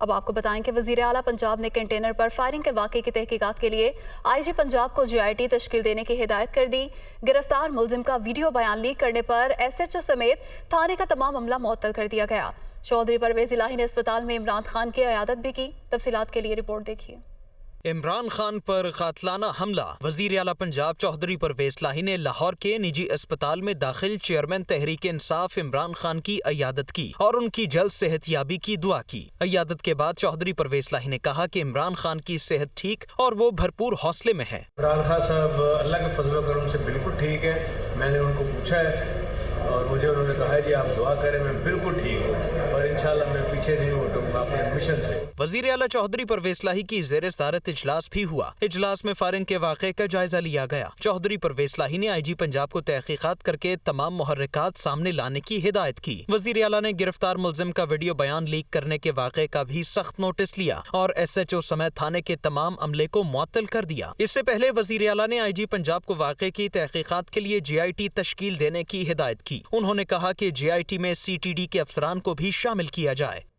اب آپ کو بتائیں کہ وزیر اعلیٰ پنجاب نے کنٹینر پر فائرنگ کے واقعے کی تحقیقات کے لیے آئی جی پنجاب کو GIT تشکیل دینے کی ہدایت کر دی۔ گرفتار ملزم کا ویڈیو بیان لیک کرنے پر SHO سمیت تھانے کا تمام عملہ معطل کر دیا گیا۔ چودھری پرویز الہی نے اسپتال میں عمران خان کی عیادت بھی کی۔ تفصیلات کے لیے رپورٹ دیکھیے۔ عمران خان پر قاتلانہ حملہ۔ وزیر اعلیٰ پنجاب چودھری پرویز الہی نے لاہور کے نجی اسپتال میں داخل چیئرمین تحریک انصاف عمران خان کی عیادت کی اور ان کی جلد صحت یابی کی دعا کی۔ عیادت کے بعد چودھری پرویز الہی نے کہا کہ عمران خان کی صحت ٹھیک اور وہ بھرپور حوصلے میں ہے۔ عمران خان صاحب اللہ کے فضل و کرم سے بالکل ٹھیک ہے۔ میں نے ان کو پوچھا ہے اور مجھے انہوں نے کہا ہے کہ آپ دعا کریں، میں بالکل ٹھیک ہوں اور انشاءاللہ میں پیچھے نہیں ہٹوں گا اپنے مشن سے۔ وزیر اعلیٰ چودھری پرویز الہی کی زیر صدارت اجلاس بھی ہوا۔ اجلاس میں فائرنگ کے واقعے کا جائزہ لیا گیا۔ چودھری پرویز الہی نے IG پنجاب کو تحقیقات کر کے تمام محرکات سامنے لانے کی ہدایت کی۔ وزیر اعلیٰ نے گرفتار ملزم کا ویڈیو بیان لیک کرنے کے واقعے کا بھی سخت نوٹس لیا اور SHO سمیت تھانے کے تمام عملے کو معطل کر دیا۔ اس سے پہلے وزیر اعلیٰ نے IG پنجاب کو واقعے کی تحقیقات کے لیے GIT تشکیل دینے کی ہدایت کی۔ انہوں نے کہا کہ GIT میں CTD کے افسران کو بھی شامل کیا جائے۔